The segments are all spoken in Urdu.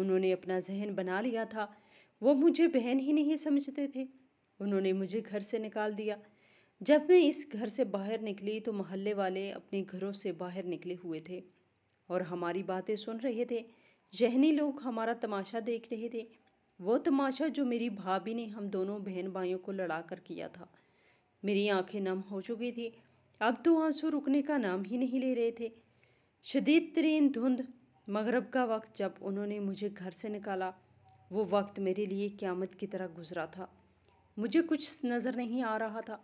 انہوں نے اپنا ذہن بنا لیا تھا، وہ مجھے بہن ہی نہیں سمجھتے تھے۔ انہوں نے مجھے گھر سے نکال دیا۔ جب میں اس گھر سے باہر نکلی تو محلے والے اپنے گھروں سے باہر نکلے ہوئے تھے اور ہماری باتیں سن رہے تھے۔ ذہنی لوگ ہمارا تماشا دیکھ رہے تھے، وہ تماشا جو میری بھابھی نے ہم دونوں بہن بھائیوں کو لڑا کر کیا تھا۔ میری آنکھیں نم ہو چکی تھی، اب تو آنسو رکنے کا نام ہی نہیں لے رہے تھے۔ شدید ترین دھند مغرب کا وقت جب انہوں نے مجھے گھر سے نکالا، وہ وقت میرے لیے قیامت کی طرح گزرا تھا۔ مجھے کچھ نظر نہیں آ رہا تھا،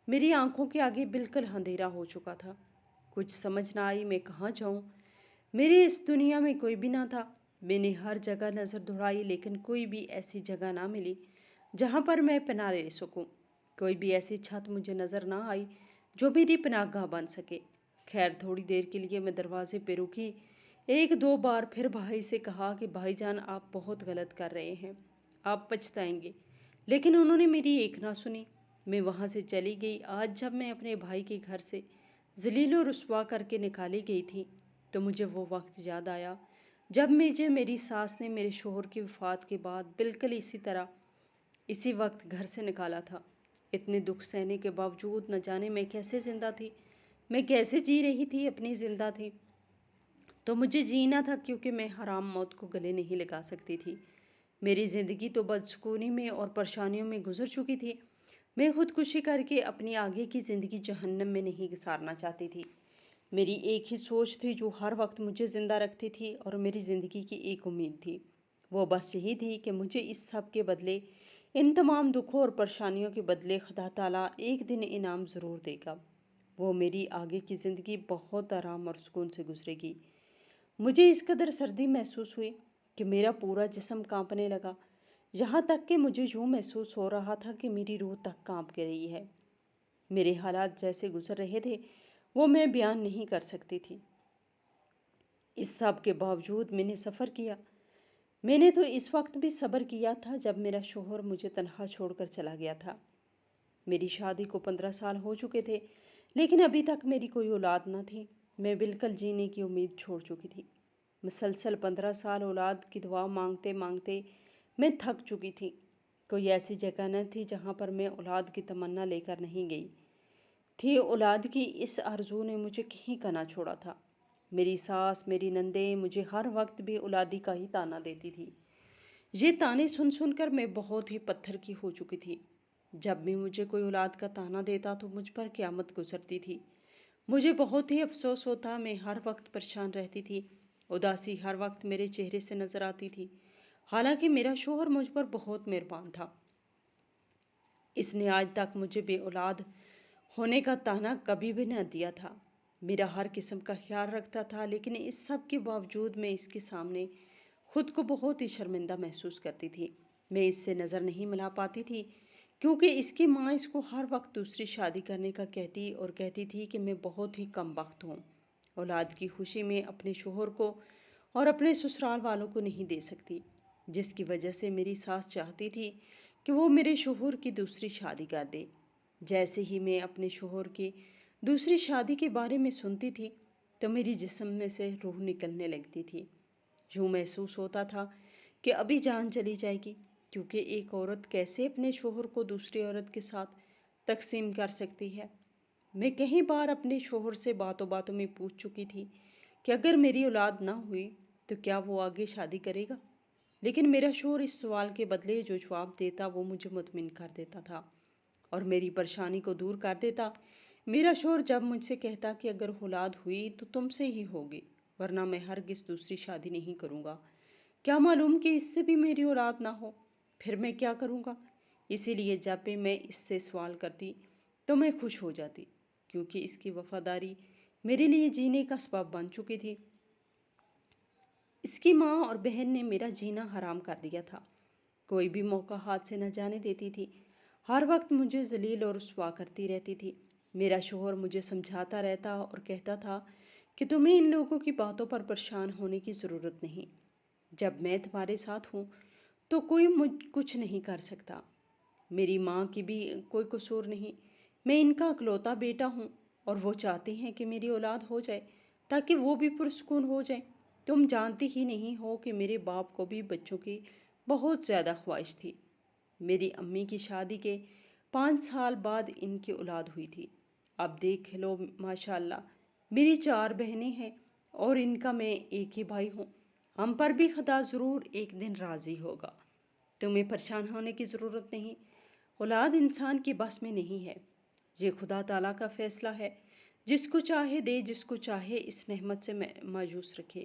میری آنکھوں کے آگے بالکل اندھیرا ہو چکا تھا۔ کچھ سمجھ نہ آئی میں کہاں جاؤں۔ میرے اس دنیا میں کوئی بھی نہ تھا۔ میں نے ہر جگہ نظر دوڑائی لیکن کوئی بھی ایسی جگہ نہ ملی جہاں پر میں پناہ لے سکوں۔ کوئی بھی ایسی چھت مجھے نظر نہ آئی جو میری پناہ گاہ بن سکے۔ خیر تھوڑی دیر کے لیے میں دروازے پہ رکی، ایک دو بار پھر بھائی سے کہا کہ بھائی جان آپ بہت غلط کر رہے ہیں، آپ پچھتائیں گے، لیکن انہوں نے میری ایک نہ سنی۔ میں وہاں سے چلی گئی۔ آج جب میں اپنے بھائی کے گھر سے ذلیل و رسوا کر کے نکالی گئی تھی تو مجھے وہ وقت یاد آیا جب میری ساس نے میرے شوہر کی وفات کے بعد بالکل اسی طرح اسی وقت گھر سے نکالا تھا۔ اتنے دکھ سہنے کے باوجود نہ جانے میں کیسے زندہ تھی، میں کیسے جی رہی تھی اپنی زندہ تھی تو مجھے جینا تھا، کیونکہ میں حرام موت کو گلے نہیں لگا سکتی تھی۔ میری زندگی تو بدسکونی میں اور پریشانیوں میں گزر چکی تھی۔ میں خودکشی کر کے اپنی آگے کی زندگی جہنم میں نہیں گزارنا چاہتی تھی۔ میری ایک ہی سوچ تھی جو ہر وقت مجھے زندہ رکھتی تھی اور میری زندگی کی ایک امید تھی، وہ بس یہی تھی کہ مجھے اس سب کے بدلے، ان تمام دکھوں اور پریشانیوں کے بدلے خدا تعالیٰ ایک دن انعام ضرور دے گا۔ وہ میری آگے کی زندگی بہت آرام اور سکون سے گزرے گی۔ مجھے اس قدر سردی محسوس ہوئی کہ میرا پورا جسم کانپنے لگا، یہاں تک کہ مجھے یوں محسوس ہو رہا تھا کہ میری روح تک کانپ کے رہی ہے۔ میرے حالات جیسے گزر رہے تھے وہ میں بیان نہیں کر سکتی تھی۔ اس سب کے باوجود میں نے سفر کیا۔ میں نے تو اس وقت بھی صبر کیا تھا جب میرا شوہر مجھے تنہا چھوڑ کر چلا گیا تھا۔ میری شادی کو 15 سال ہو چکے تھے لیکن ابھی تک میری کوئی اولاد نہ تھی۔ میں بالکل جینے کی امید چھوڑ چکی تھی۔ مسلسل 15 سال اولاد کی دعا مانگتے مانگتے میں تھک چکی تھی۔ کوئی ایسی جگہ نہ تھی جہاں پر میں اولاد کی تمنا لے کر نہیں گئی تھی۔ اولاد کی اس آرزو نے مجھے کہیں کا نہ چھوڑا تھا۔ میری ساس، میری نندیں مجھے ہر وقت بھی اولادی کا ہی تانا دیتی تھی۔ یہ تانے سن سن کر میں بہت ہی پتھر کی ہو چکی تھی۔ جب بھی مجھے کوئی اولاد کا تانا دیتا تو مجھ پر قیامت گزرتی تھی۔ مجھے بہت ہی افسوس ہوتا، میں ہر وقت پریشان رہتی تھی۔ اداسی ہر وقت میرے چہرے سے نظر آتی تھی۔ حالانکہ میرا شوہر مجھ پر بہت مہربان تھا، اس نے آج تک مجھے بے اولاد ہونے کا طعنہ کبھی بھی نہ دیا تھا، میرا ہر قسم کا خیال رکھتا تھا، لیکن اس سب کے باوجود میں اس کے سامنے خود کو بہت ہی شرمندہ محسوس کرتی تھی۔ میں اس سے نظر نہیں ملا پاتی تھی کیونکہ اس کی ماں اس کو ہر وقت دوسری شادی کرنے کا کہتی تھی کہ میں بہت ہی کم بخت ہوں، اولاد کی خوشی میں اپنے شوہر کو اور اپنے سسرال والوں کو نہیں دے سکتی، جس کی وجہ سے میری ساس چاہتی تھی کہ وہ میرے شوہر کی دوسری شادی کر دے۔ جیسے ہی میں اپنے شوہر کی دوسری شادی کے بارے میں سنتی تھی تو میری جسم میں سے روح نکلنے لگتی تھی۔ یوں محسوس ہوتا تھا کہ ابھی جان چلی جائے گی، کیونکہ ایک عورت کیسے اپنے شوہر کو دوسری عورت کے ساتھ تقسیم کر سکتی ہے۔ میں کئی بار اپنے شوہر سے باتوں باتوں میں پوچھ چکی تھی کہ اگر میری اولاد نہ ہوئی تو کیا وہ آگے شادی کرے گا، لیکن میرا شوہر اس سوال کے بدلے جو جواب دیتا وہ مجھے مطمئن کر دیتا تھا اور میری پریشانی کو دور کر دیتا۔ میرا شوہر جب مجھ سے کہتا کہ اگر اولاد ہوئی تو تم سے ہی ہوگی، ورنہ میں ہرگز دوسری شادی نہیں کروں گا، کیا معلوم کہ اس سے بھی میری اولاد نہ ہو، پھر میں کیا کروں گا۔ اسی لیے جب بھی میں اس سے سوال کرتی تو میں خوش ہو جاتی، کیونکہ اس کی وفاداری میرے لیے جینے کا سبب بن چکی تھی۔ اس کی ماں اور بہن نے میرا جینا حرام کر دیا تھا، کوئی بھی موقع ہاتھ سے نہ جانے دیتی تھی، ہر وقت مجھے ذلیل اور رسوا کرتی رہتی تھی۔ میرا شوہر مجھے سمجھاتا رہتا اور کہتا تھا کہ تمہیں ان لوگوں کی باتوں پر پریشان ہونے کی ضرورت نہیں، جب میں تمہارے ساتھ ہوں تو کوئی کچھ نہیں کر سکتا، میری ماں کی بھی کوئی قصور نہیں، میں ان کا اکلوتا بیٹا ہوں اور وہ چاہتے ہیں کہ میری اولاد ہو جائے تاکہ وہ بھی پرسکون ہو جائے۔ تم جانتی ہی نہیں ہو کہ میرے باپ کو بھی بچوں کی بہت زیادہ خواہش تھی۔ میری امی کی شادی کے 5 سال بعد ان کی اولاد ہوئی تھی۔ اب دیکھ لو ماشاء اللہ، میری 4 بہنیں ہیں اور ان کا میں ایک ہی بھائی ہوں۔ ہم پر بھی خدا ضرور ایک دن راضی ہوگا۔ تمہیں پریشان ہونے کی ضرورت نہیں، اولاد انسان کی بس میں نہیں ہے، یہ خدا تعالیٰ کا فیصلہ ہے، جس کو چاہے دے، جس کو چاہے اس نعمت سے مایوس رکھے۔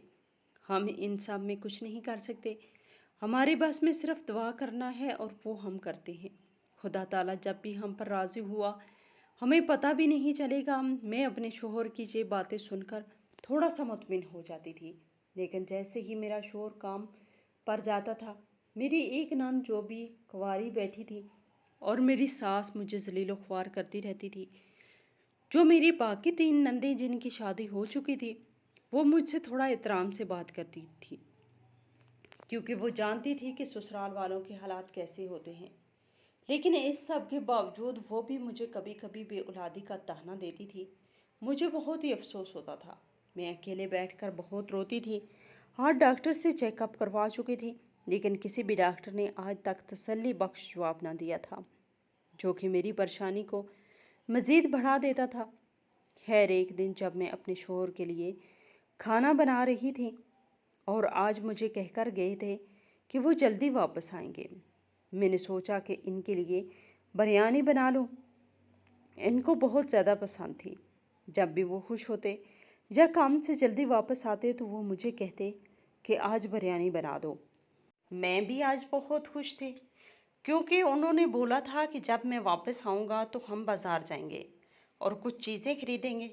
ہم ان سب میں کچھ نہیں کر سکتے، ہمارے بس میں صرف دعا کرنا ہے اور وہ ہم کرتے ہیں۔ خدا تعالیٰ جب بھی ہم پر راضی ہوا ہمیں پتہ بھی نہیں چلے گا۔ میں اپنے شوہر کی یہ باتیں سن کر تھوڑا سا مطمئن ہو جاتی تھی، لیکن جیسے ہی میرا شوہر کام پر جاتا تھا، میری ایک نند جو بھی کنواری بیٹھی تھی اور میری ساس مجھے ذلیل و خوار کرتی رہتی تھی، جو میری باقی 3 نندیں جن کی شادی ہو چکی تھی، وہ مجھ سے تھوڑا احترام سے بات کرتی تھی، کیونکہ وہ جانتی تھی کہ سسرال والوں کے حالات کیسے ہوتے ہیں۔ لیکن اس سب کے باوجود وہ بھی مجھے کبھی کبھی بے اولادی کا طعنہ دیتی تھی۔ مجھے بہت ہی افسوس ہوتا تھا، میں اکیلے بیٹھ کر بہت روتی تھی۔ 8 ڈاکٹر سے چیک اپ کروا چکی تھی، لیکن کسی بھی ڈاکٹر نے آج تک تسلی بخش جواب نہ دیا تھا، جو کہ میری پریشانی کو مزید بڑھا دیتا تھا۔ خیر ایک دن جب میں اپنے شوہر کے لیے کھانا بنا رہی تھی اور آج مجھے کہہ کر گئے تھے کہ وہ جلدی واپس آئیں گے، میں نے سوچا کہ ان کے لیے بریانی بنا لوں۔ ان کو بہت زیادہ پسند تھی۔ جب بھی وہ خوش ہوتے یا کام سے جلدی واپس آتے تو وہ مجھے کہتے کہ آج بریانی بنا دو۔ میں بھی آج بہت خوش تھی، کیونکہ انہوں نے بولا تھا کہ جب میں واپس آؤں گا تو ہم بازار جائیں گے اور کچھ چیزیں خریدیں گے۔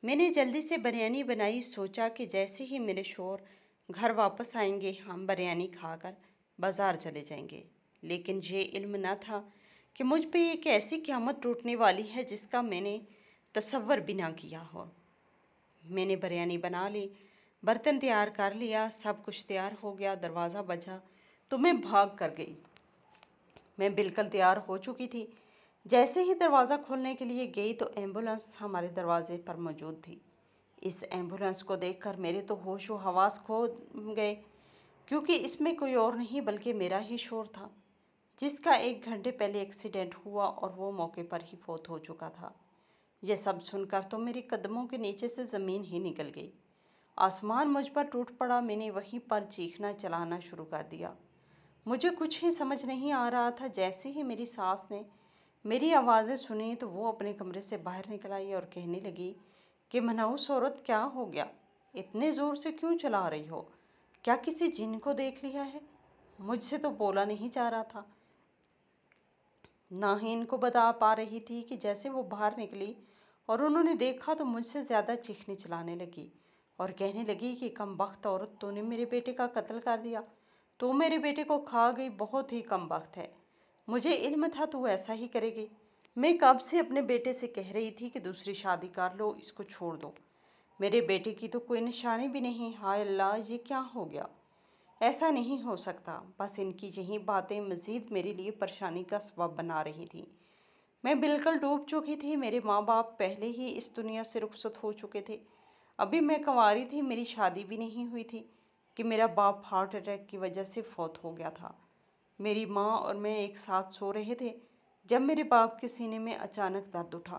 میں نے جلدی سے بریانی بنائی، سوچا کہ جیسے ہی میرے شوہر گھر واپس آئیں گے ہم بریانی کھا کر بازار چلے جائیں گے۔ لیکن یہ علم نہ تھا کہ مجھ پہ ایک ایسی قیامت ٹوٹنے والی ہے جس کا میں نے تصور بھی نہ کیا ہو۔ میں نے بریانی بنا لی، برتن تیار کر لیا، سب کچھ تیار ہو گیا، دروازہ بجا تو میں بھاگ کر گئی۔ میں بالکل تیار ہو چکی تھی۔ جیسے ہی دروازہ کھولنے کے لیے گئی تو ایمبولینس ہمارے دروازے پر موجود تھی۔ اس ایمبولینس کو دیکھ کر میرے تو ہوش و حواس کھو گئے، کیونکہ اس میں کوئی اور نہیں بلکہ میرا ہی شوہر تھا، جس کا 1 گھنٹے پہلے ایکسیڈنٹ ہوا اور وہ موقع پر ہی فوت ہو چکا تھا۔ یہ سب سن کر تو میرے قدموں کے نیچے سے زمین ہی نکل گئی، آسمان مجھ پر ٹوٹ پڑا۔ میں نے وہیں پر چیخنا چلانا شروع کر دیا۔ مجھے کچھ ہی سمجھ نہیں آ رہا تھا۔ جیسے ہی میری ساس نے میری آوازیں سنی تو وہ اپنے کمرے سے باہر نکل آئی اور کہنے لگی کہ منحوس عورت، کیا ہو گیا؟ اتنے زور سے کیوں چلا رہی ہو؟ کیا کسی جن کو دیکھ لیا ہے؟ مجھ سے تو بولا نہیں جا رہا تھا، نہ ہی ان کو بتا پا رہی تھی کہ جیسے وہ باہر نکلی اور انہوں نے دیکھا تو مجھ سے زیادہ چیخنے چلانے لگی اور کہنے لگی کہ کم بخت عورت، تو نے میرے بیٹے کا قتل کر دیا، تو میرے بیٹے کو کھا گئی، بہت ہی کم بخت ہے، مجھے علم تھا تو ایسا ہی کرے گی۔ میں کب سے اپنے بیٹے سے کہہ رہی تھی کہ دوسری شادی کر لو، اس کو چھوڑ دو، میرے بیٹے کی تو کوئی نشانی بھی نہیں۔ ہائے اللہ، یہ کیا ہو گیا؟ ایسا نہیں ہو سکتا۔ بس ان کی یہی باتیں مزید میرے لیے پریشانی کا سبب بنا رہی تھیں۔ میں بالکل ڈوب چکی تھی۔ میرے ماں باپ پہلے ہی اس دنیا سے رخصت ہو چکے تھے، ابھی میں کنواری تھی، میری شادی بھی نہیں ہوئی تھی کہ میرا باپ ہارٹ اٹیک کی وجہ سے فوت ہو گیا تھا۔ میری ماں اور میں ایک ساتھ سو رہے تھے جب میرے باپ کے سینے میں اچانک درد اٹھا۔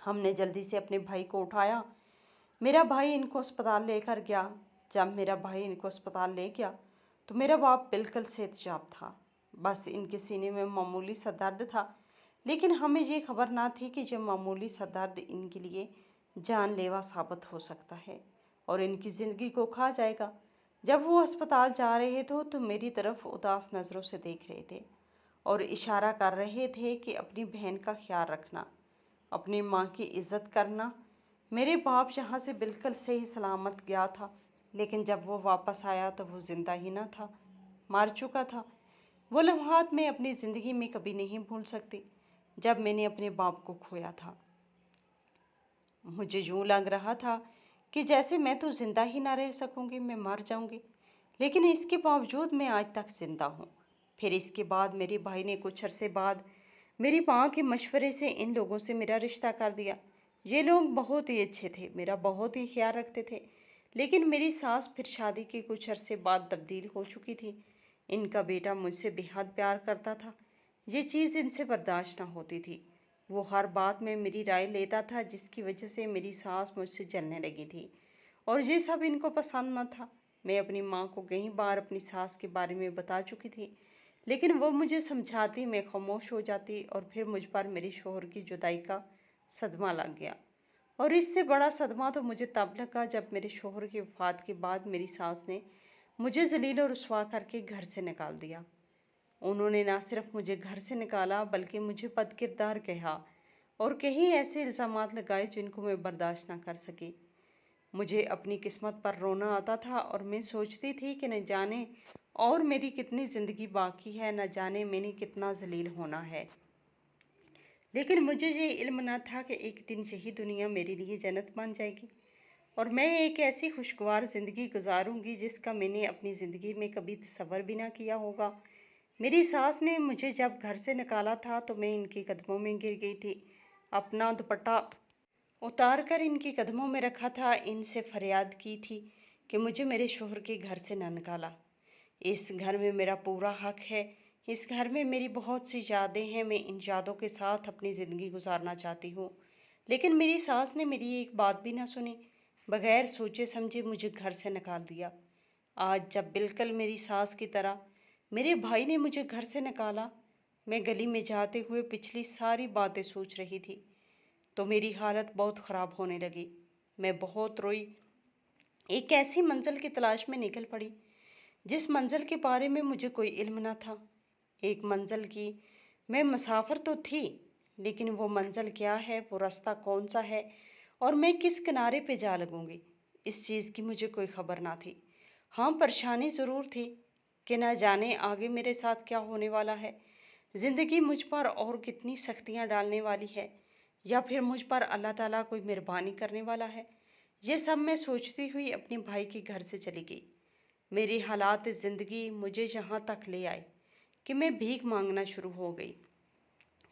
ہم نے جلدی سے اپنے بھائی کو اٹھایا، میرا بھائی ان کو اسپتال لے کر گیا۔ جب میرا بھائی ان کو اسپتال لے گیا تو میرا باپ بالکل صحت یاب تھا، بس ان کے سینے میں معمولی سا درد تھا، لیکن ہمیں یہ خبر نہ تھی کہ یہ معمولی سا درد ان کے لیے جان لیوا ثابت ہو سکتا ہے اور ان کی زندگی کو کھا جائے گا۔ جب وہ اسپتال جا رہے تھے تو میری طرف اداس نظروں سے دیکھ رہے تھے اور اشارہ کر رہے تھے کہ اپنی بہن کا خیال رکھنا، اپنی ماں کی عزت کرنا۔ میرے باپ یہاں سے بالکل صحیح سلامت گیا تھا، لیکن جب وہ واپس آیا تو وہ زندہ ہی نہ تھا، مر چکا تھا۔ وہ لمحات میں اپنی زندگی میں کبھی نہیں بھول سکتی جب میں نے اپنے باپ کو کھویا تھا۔ مجھے یوں لگ رہا تھا کہ جیسے میں تو زندہ ہی نہ رہ سکوں گی، میں مر جاؤں گی، لیکن اس کے باوجود میں آج تک زندہ ہوں۔ پھر اس کے بعد میرے بھائی نے کچھ عرصے بعد میری ماں کے مشورے سے ان لوگوں سے میرا رشتہ کر دیا۔ یہ لوگ بہت ہی اچھے تھے، میرا بہت ہی خیال رکھتے تھے، لیکن میری ساس پھر شادی کے کچھ عرصے بعد تبدیل ہو چکی تھی۔ ان کا بیٹا مجھ سے بے حد پیار کرتا تھا، یہ چیز ان سے برداشت نہ ہوتی تھی۔ وہ ہر بات میں میری رائے لیتا تھا، جس کی وجہ سے میری ساس مجھ سے جلنے لگی تھی، اور یہ سب ان کو پسند نہ تھا۔ میں اپنی ماں کو کئی بار اپنی ساس کے بارے میں بتا چکی تھی، لیکن وہ مجھے سمجھاتی، میں خاموش ہو جاتی، اور پھر مجھ پر میرے شوہر کی جدائی کا صدمہ لگ گیا۔ اور اس سے بڑا صدمہ تو مجھے تب لگا جب میرے شوہر کی وفات کے بعد میری ساس نے مجھے ذلیل و رسوا کر کے گھر سے نکال دیا۔ انہوں نے نہ صرف مجھے گھر سے نکالا بلکہ مجھے بد کردار کہا اور کئی ایسے الزامات لگائے جن کو میں برداشت نہ کر سکی۔ مجھے اپنی قسمت پر رونا آتا تھا اور میں سوچتی تھی کہ نہ جانے اور میری کتنی زندگی باقی ہے، نہ جانے میں نے کتنا ذلیل ہونا ہے۔ لیکن مجھے یہ علم نہ تھا کہ ایک دن یہی دنیا میرے لیے جنت بن جائے گی اور میں ایک ایسی خوشگوار زندگی گزاروں گی جس کا میں نے اپنی زندگی میں کبھی تصور بھی نہ کیا ہوگا۔ میری ساس نے مجھے جب گھر سے نکالا تھا تو میں ان کے قدموں میں گر گئی تھی، اپنا دوپٹہ اتار کر ان کے قدموں میں رکھا تھا، ان سے فریاد کی تھی کہ مجھے میرے شوہر کے گھر سے نہ نکالا۔ اس گھر میں میرا پورا حق ہے، اس گھر میں میری بہت سی یادیں ہیں، میں ان یادوں کے ساتھ اپنی زندگی گزارنا چاہتی ہوں۔ لیکن میری ساس نے میری ایک بات بھی نہ سنی، بغیر سوچے سمجھے مجھے گھر سے نکال دیا۔ آج جب بالکل میری ساس کی طرح میرے بھائی نے مجھے گھر سے نکالا، میں گلی میں جاتے ہوئے پچھلی ساری باتیں سوچ رہی تھی تو میری حالت بہت خراب ہونے لگی۔ میں بہت روئی، ایک ایسی منزل کی تلاش میں نکل پڑی جس منزل کے بارے میں مجھے کوئی علم نہ تھا۔ ایک منزل کی میں مسافر تو تھی، لیکن وہ منزل کیا ہے، وہ راستہ کون سا ہے اور میں کس کنارے پہ جا لگوں گی، اس چیز کی مجھے کوئی خبر نہ تھی۔ ہاں، پریشانی ضرور تھی کہ نہ جانے آگے میرے ساتھ کیا ہونے والا ہے، زندگی مجھ پر اور کتنی سختیاں ڈالنے والی ہے، یا پھر مجھ پر اللہ تعالیٰ کوئی مہربانی کرنے والا ہے۔ یہ سب میں سوچتی ہوئی اپنے بھائی کے گھر سے چلی گئی۔ میری حالات زندگی مجھے یہاں تک لے آئے کہ میں بھیک مانگنا شروع ہو گئی،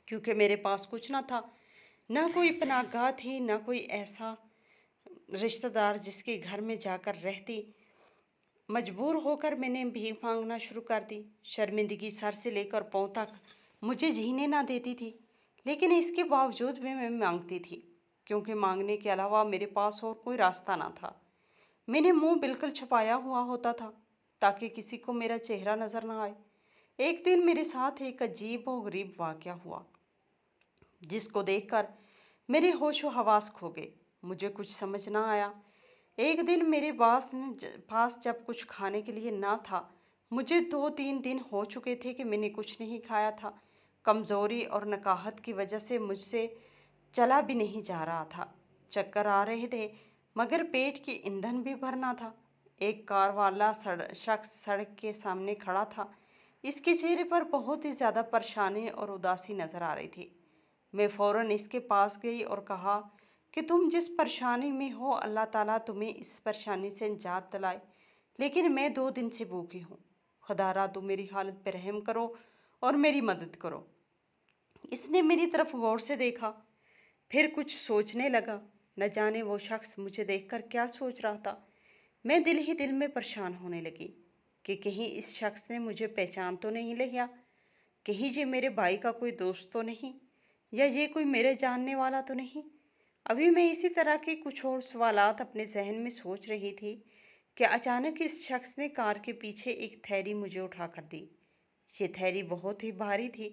کیونکہ میرے پاس کچھ نہ تھا، نہ کوئی پناہ گاہ تھی، نہ کوئی ایسا رشتہ دار جس کے گھر میں جا کر رہتی۔ مجبور ہو کر میں نے بھیک مانگنا شروع کر دی۔ شرمندگی سر سے لے کر پاؤں تک مجھے جینے نہ دیتی تھی، لیکن اس کے باوجود بھی میں مانگتی تھی، کیونکہ مانگنے کے علاوہ میرے پاس اور کوئی راستہ نہ تھا۔ میں نے منہ بالکل چھپایا ہوا ہوتا تھا تاکہ کسی کو میرا چہرہ نظر نہ آئے۔ ایک دن میرے ساتھ ایک عجیب و غریب واقعہ ہوا جس کو دیکھ کر میرے ہوش و حواس کھو گئے، مجھے کچھ سمجھ نہ آیا۔ ایک دن میرے پاس جب کچھ کھانے کے لیے نہ تھا، مجھے 2-3 دن ہو چکے تھے کہ میں نے کچھ نہیں کھایا تھا۔ کمزوری اور نکاہت کی وجہ سے مجھ سے چلا بھی نہیں جا رہا تھا، چکر آ رہے تھے، مگر پیٹ کی ایندھن بھی بھرنا تھا۔ ایک کار والا شخص سڑک کے سامنے کھڑا تھا، اس کے چہرے پر بہت ہی زیادہ پریشانی اور اداسی نظر آ رہی تھی۔ میں فوراً اس کے پاس گئی اور کہا کہ تم جس پریشانی میں ہو اللہ تعالیٰ تمہیں اس پریشانی سے نجات دلائے، لیکن میں 2 دن سے بھوکی ہوں، خدا را تم میری حالت پہ رحم کرو اور میری مدد کرو۔ اس نے میری طرف غور سے دیکھا، پھر کچھ سوچنے لگا، نہ جانے وہ شخص مجھے دیکھ کر کیا سوچ رہا تھا۔ میں دل ہی دل میں پریشان ہونے لگی کہ کہیں اس شخص نے مجھے پہچان تو نہیں لیا، کہیں یہ میرے بھائی کا کوئی دوست تو نہیں، یا یہ کوئی میرے جاننے والا تو نہیں۔ ابھی میں اسی طرح کے کچھ اور سوالات اپنے ذہن میں سوچ رہی تھی کہ اچانک اس شخص نے کار کے پیچھے ایک تھیلی مجھے اٹھا کر دی۔ یہ تھیلی بہت ہی بھاری تھی۔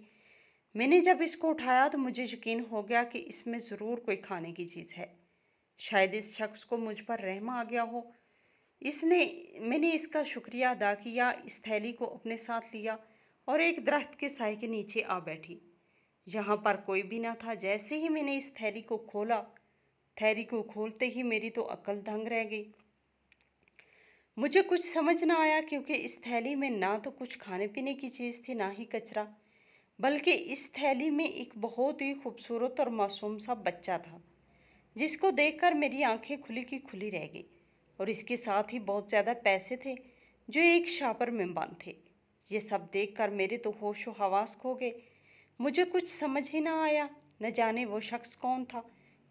میں نے جب اس کو اٹھایا تو مجھے یقین ہو گیا کہ اس میں ضرور کوئی کھانے کی چیز ہے۔ شاید اس شخص کو مجھ پر رحم آ گیا ہو۔ میں نے اس کا شکریہ ادا کیا، اس تھیلی کو اپنے ساتھ لیا اور ایک درخت کے سائے کے نیچے آ بیٹھی۔ یہاں پر کوئی بھی نہ تھا۔ جیسے ہی میں نے اس تھیلی کو کھولا، تھیلی کو کھولتے ہی میری تو عقل دنگ رہ گئی۔ مجھے کچھ سمجھ نہ آیا، کیونکہ اس تھیلی میں نہ تو کچھ کھانے پینے کی چیز تھی، نہ ہی کچرا، بلکہ اس تھیلی میں ایک بہت ہی خوبصورت اور معصوم سا بچہ تھا، جس کو دیکھ کر میری آنکھیں کھلی کی کھلی رہ گئی، اور اس کے ساتھ ہی بہت زیادہ پیسے تھے جو ایک شاپر میں بند تھے۔ یہ سب دیکھ کر میرے تو ہوش و حواس کھو گئے، مجھے کچھ سمجھ ہی نہ آیا، نہ جانے وہ شخص کون تھا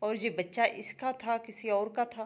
اور یہ بچہ اس کا تھا کسی اور کا تھا۔